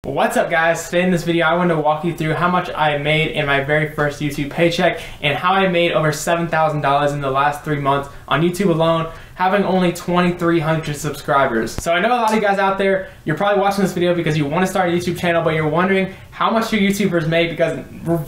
What's up guys, today in this video I want to walk you through how much I made in my very first YouTube paycheck and how I made over $7,000 in the last 3 months on YouTube alone, having only 2,300 subscribers. So I know a lot of you guys out there, you're probably watching this video because you want to start a YouTube channel, but you're wondering how much your YouTubers make, because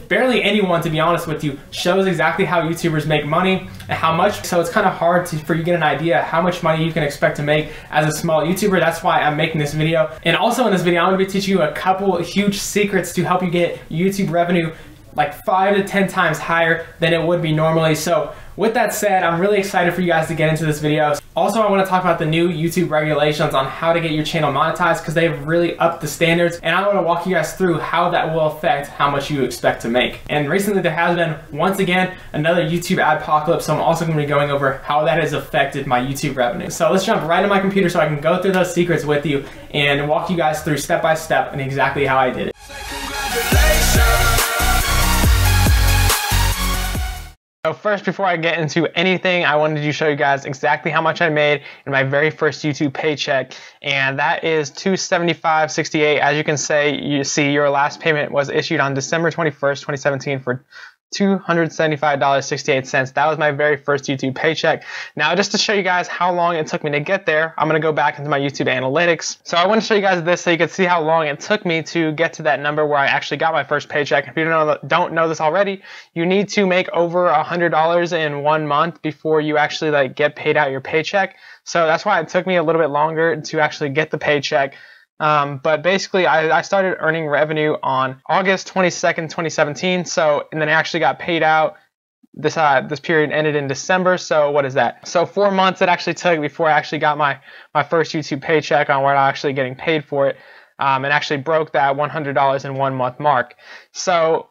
barely anyone, to be honest with you, shows exactly how YouTubers make money and how much. So it's kind of hard for you to get an idea how much money you can expect to make as a small YouTuber. That's why I'm making this video. And also in this video, I'm going to be teaching you a couple huge secrets to help you get YouTube revenue like 5 to 10 times higher than it would be normally. So with that said, I'm really excited for you guys to get into this video. Also, I want to talk about the new YouTube regulations on how to get your channel monetized, because they've really upped the standards, and I want to walk you guys through how that will affect how much you expect to make. And recently there has been, once again, another YouTube adpocalypse, so I'm also going to be going over how that has affected my YouTube revenue. So let's jump right on my computer so I can go through those secrets with you and walk you guys through step by step and exactly how I did it. So first, before I get into anything, I wanted to show you guys exactly how much I made in my very first YouTube paycheck, and that is $275.68. As you can see, your last payment was issued on December 21st, 2017 for $275.68. That was my very first YouTube paycheck. Now, just to show you guys how long it took me to get there, I'm going to go back into my YouTube analytics. So I want to show you guys this so you can see how long it took me to get to that number where I actually got my first paycheck. If you don't know this already, you need to make over $100 in 1 month before you actually get paid out your paycheck. So that's why it took me a little bit longer to actually get the paycheck. But basically, I started earning revenue on August 22nd, 2017. So, and then I actually got paid out. This period ended in December. So what is that? So 4 months it actually took before I actually got my first YouTube paycheck on where I'm actually getting paid for it, and actually broke that $100 in 1 month mark. So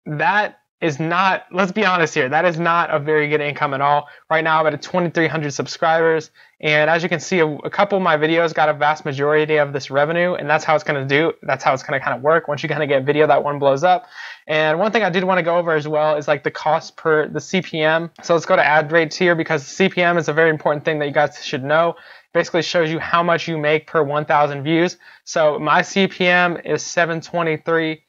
that is not, let's be honest here, that is not a very good income at all. Right now I'm at 2,300 subscribers, and as you can see, a couple of my videos got a vast majority of this revenue, and that's how it's going to kind of work once you kind of get video that one blows up. And one thing I did want to go over as well is like the cost per the CPM. So let's go to ad rates here, because CPM is a very important thing that you guys should know. It basically shows you how much you make per 1,000 views. So my CPM is 723.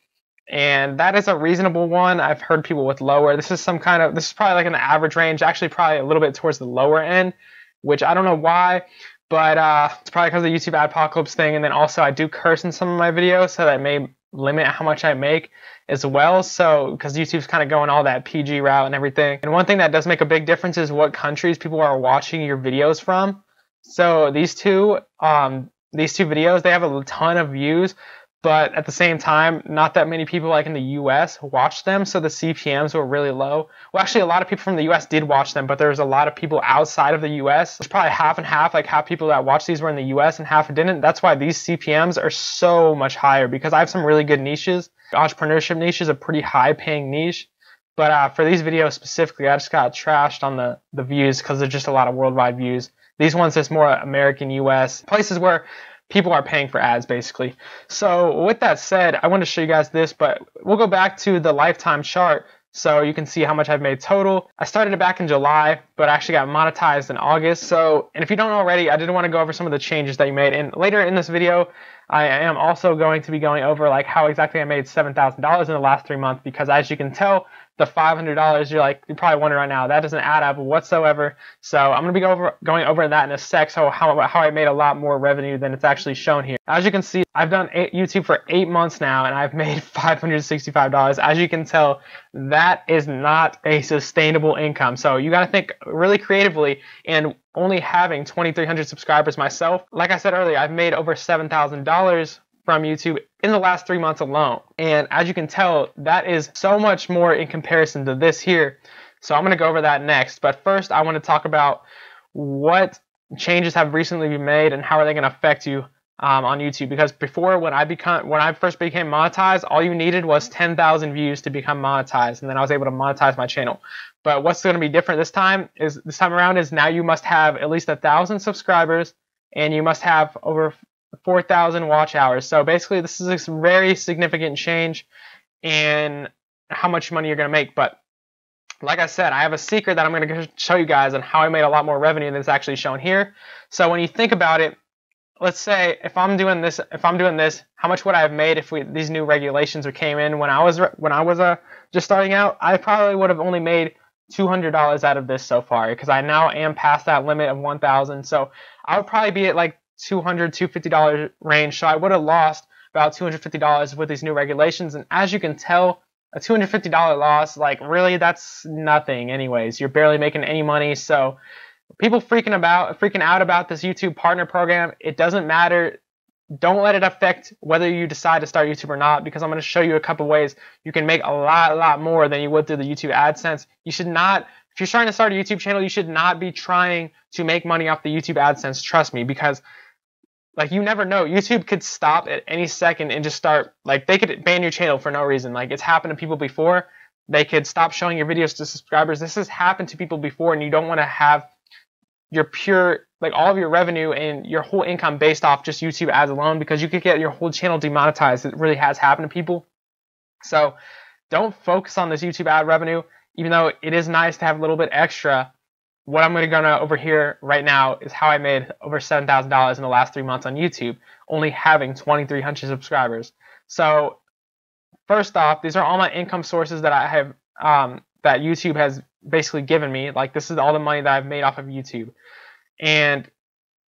And that is a reasonable one. I've heard people with lower. This is probably like an average range, actually probably a little bit towards the lower end, which I don't know why, but it's probably because of the YouTube adpocalypse thing. And then also I do curse in some of my videos, so that may limit how much I make as well. So because YouTube's kind of going all that PG route and everything. And one thing that does make a big difference is what countries people are watching your videos from. So these two videos, they have a ton of views, but at the same time, not that many people like in the US watched them, so the CPMs were really low. Well, actually, a lot of people from the US did watch them, but there was a lot of people outside of the US. There's probably half and half, like half people that watched these were in the US and half didn't. That's why these CPMs are so much higher, because I have some really good niches. Entrepreneurship niche is a pretty high paying niche, but for these videos specifically, I just got trashed on the views because there's just a lot of worldwide views. These ones just more American, US, places where people are paying for ads, basically. So with that said, I want to show you guys this, but we'll go back to the lifetime chart so you can see how much I've made total. I started it back in July, but I actually got monetized in August. So, and if you don't know already, I did want to go over some of the changes that you made. And later in this video, I am also going to be going over like how exactly I made $7,000 in the last 3 months, because as you can tell, the $500, you're probably wondering right now, that doesn't add up whatsoever. So I'm going to be going over that in a sec, so how I made a lot more revenue than it's actually shown here. As you can see, I've done YouTube for 8 months now, and I've made $565. As you can tell, that is not a sustainable income. So you got to think really creatively, and only having 2,300 subscribers myself, like I said earlier, I've made over $7,000 from YouTube in the last 3 months alone. And as you can tell, that is so much more in comparison to this here. So I'm going to go over that next. But first, I want to talk about what changes have recently been made and how are they going to affect you on YouTube. Because before, when I first became monetized, all you needed was 10,000 views to become monetized, and then I was able to monetize my channel. But what's going to be different this time around is now you must have at least 1,000 subscribers, and you must have over 4,000 watch hours. So basically, this is a very significant change in how much money you're going to make. But like I said, I have a secret that I'm going to show you guys on how I made a lot more revenue than is actually shown here. So when you think about it, let's say if I'm doing this, how much would I have made if these new regulations came in when I was just starting out? I probably would have only made $200 out of this so far, because I now am past that limit of 1,000. So I would probably be at like $200, $250 range. So I would have lost about $250 with these new regulations. And as you can tell, a $250 loss, like really, that's nothing anyways. You're barely making any money. So people freaking out about this YouTube partner program, it doesn't matter. Don't let it affect whether you decide to start YouTube or not, because I'm going to show you a couple ways you can make a lot more than you would through the YouTube AdSense. You should not, if you're trying to start a YouTube channel, you should not be trying to make money off the YouTube AdSense. Trust me, because like you never know. YouTube could stop at any second and just start, like they could ban your channel for no reason. Like it's happened to people before. They could stop showing your videos to subscribers. This has happened to people before, and you don't want to have your pure, like all of your revenue and your whole income based off just YouTube ads alone, because you could get your whole channel demonetized. It really has happened to people. So don't focus on this YouTube ad revenue, even though it is nice to have a little bit extra. What I'm going to over here right now is how I made over $7,000 in the last 3 months on YouTube, only having 2,300 subscribers. So first off, these are all my income sources that I have, that YouTube has basically given me. Like this is all the money that I've made off of YouTube. And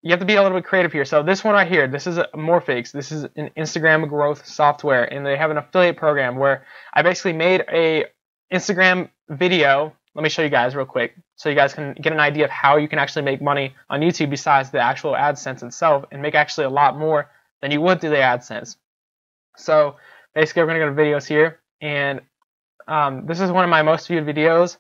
you have to be a little bit creative here. So this one right here, this is a Morphix. This is an Instagram growth software, and they have an affiliate program where I basically made a Instagram video. Let me show you guys real quick so you guys can get an idea of how you can actually make money on YouTube besides the actual AdSense itself, and make actually a lot more than you would through the AdSense. So basically we're going to go to videos here, and this is one of my most viewed videos.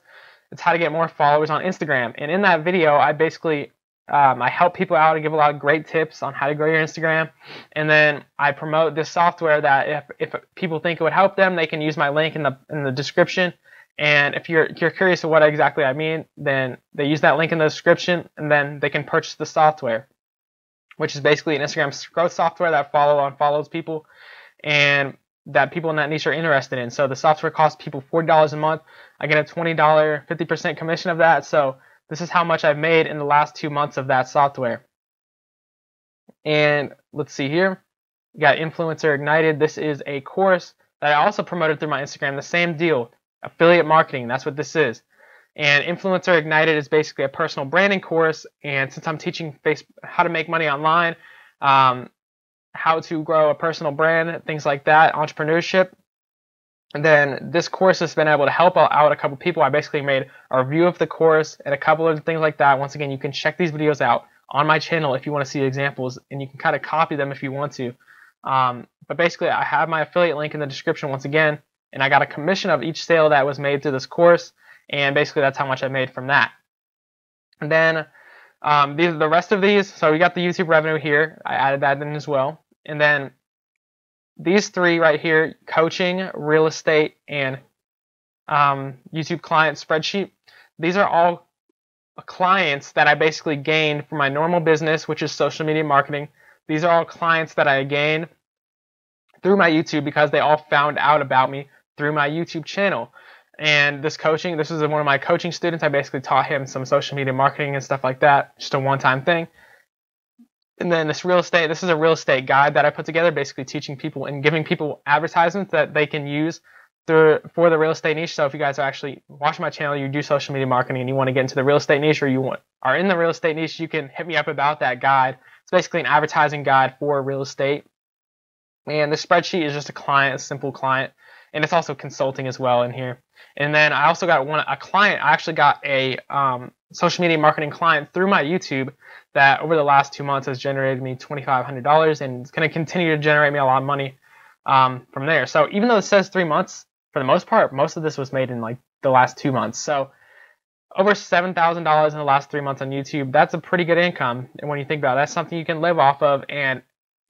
It's how to get more followers on Instagram. And in that video, I basically I help people out and give a lot of great tips on how to grow your Instagram. And then I promote this software that if people think it would help them, they can use my link in the description. And if you're curious of what exactly I mean, then they use that link in the description, and then they can purchase the software, which is basically an Instagram growth software that follows people, and that people in that niche are interested in. So the software costs people $40 a month. I get a $20, 50% commission of that. So this is how much I've made in the last 2 months of that software. And let's see here. We got Influencer Ignited. This is a course that I also promoted through my Instagram. The same deal. Affiliate marketing. That's what this is. And Influencer Ignited is basically a personal branding course. And since I'm teaching how to make money online, how to grow a personal brand, things like that, entrepreneurship. And then this course has been able to help out a couple people. I basically made a review of the course and a couple of things like that. Once again, you can check these videos out on my channel if you want to see examples, and you can kind of copy them if you want to. But basically, I have my affiliate link in the description once again, and I got a commission of each sale that was made through this course, and basically that's how much I made from that. And then these are the rest of these. So we got the YouTube revenue here. I added that in as well. And then these three right here, coaching, real estate, and YouTube client spreadsheet. These are all clients that I basically gained from my normal business, which is social media marketing. These are all clients that I gained through my YouTube because they all found out about me through my YouTube channel. And this coaching, this is one of my coaching students. I basically taught him some social media marketing and stuff like that, just a one-time thing. And then this real estate, this is a real estate guide that I put together, basically teaching people and giving people advertisements that they can use for the real estate niche. So if you guys are actually watching my channel, you do social media marketing and you want to get into the real estate niche, or you are in the real estate niche, you can hit me up about that guide. It's basically an advertising guide for real estate. And the spreadsheet is just a simple client. And it's also consulting as well in here. And then I also got a client. I actually got a social media marketing client through my YouTube that over the last 2 months has generated me $2,500, and it's going to continue to generate me a lot of money from there. So even though it says 3 months, for the most part, most of this was made in like the last 2 months. So over $7,000 in the last 3 months on YouTube, that's a pretty good income. And when you think about it, that's something you can live off of. And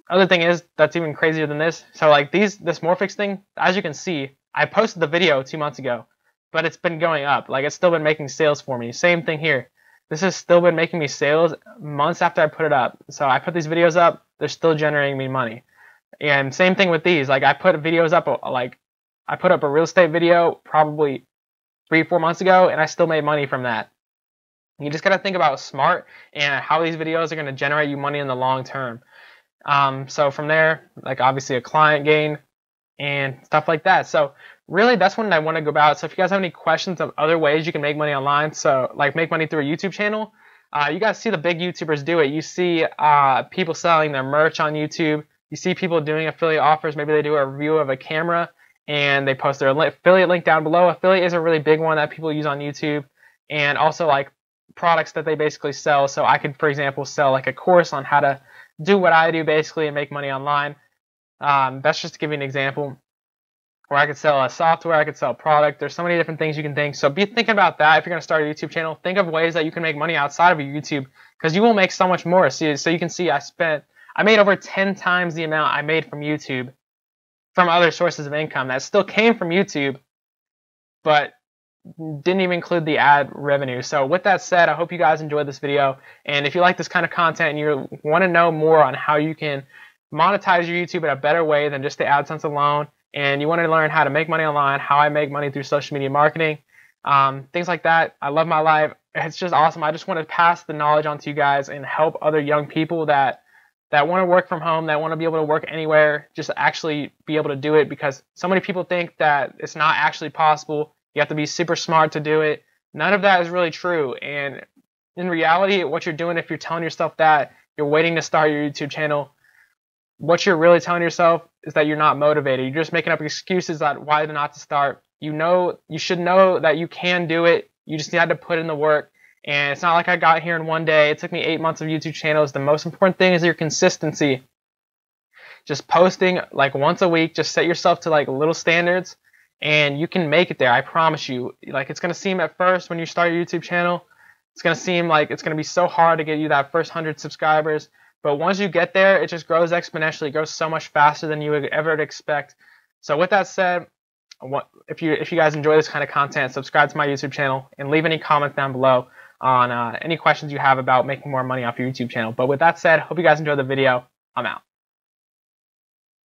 other thing is, that's even crazier than this. So like this Morphix thing, as you can see, I posted the video 2 months ago, but it's been going up. Like it's still been making sales for me. Same thing here. This has still been making me sales months after I put it up. So I put these videos up, they're still generating me money. And same thing with these. Like I put videos up, like I put up a real estate video probably 3-4 months ago, and I still made money from that. You just got to think about smart and how these videos are going to generate you money in the long term. So from there, like obviously a client gain and stuff like that. So really that's what I want to go about. So if you guys have any questions of other ways you can make money online, so like make money through a YouTube channel, you guys see the big YouTubers do it. You see people selling their merch on YouTube. You see people doing affiliate offers. Maybe they do a review of a camera and they post their affiliate link down below. Affiliate is a really big one that people use on YouTube, and also like products that they basically sell. So I could, for example, sell like a course on how to do what I do basically and make money online. That's just to give you an example. Or I could sell a software, I could sell a product. There's so many different things you can think. So be thinking about that if you're going to start a YouTube channel. Think of ways that you can make money outside of your YouTube, because you will make so much more. So you can see I made over 10 times the amount I made from YouTube from other sources of income that still came from YouTube, but didn't even include the ad revenue. So with that said, I hope you guys enjoyed this video. And if you like this kind of content and you want to know more on how you can monetize your YouTube in a better way than just the AdSense alone, and you want to learn how to make money online, how I make money through social media marketing, things like that, I love my life. It's just awesome. I just want to pass the knowledge on to you guys and help other young people that want to work from home, that want to be able to work anywhere, just actually be able to do it, because so many people think that it's not actually possible. You have to be super smart to do it. None of that is really true. And in reality, what you're doing, if you're telling yourself that you're waiting to start your YouTube channel, what you're really telling yourself is that you're not motivated. You're just making up excuses on why not to start. You should know that you can do it. You just had to put in the work. And it's not like I got here in one day. It took me 8 months of YouTube channels. The most important thing is your consistency. Just posting like once a week. Just set yourself to like little standards, and you can make it there. I promise you. Like, it's going to seem at first when you start your YouTube channel, it's going to seem like it's going to be so hard to get you that first 100 subscribers. But once you get there, it just grows exponentially. It grows so much faster than you would ever expect. So with that said, if you guys enjoy this kind of content, subscribe to my YouTube channel and leave any comments down below on any questions you have about making more money off your YouTube channel. But with that said, hope you guys enjoyed the video. I'm out.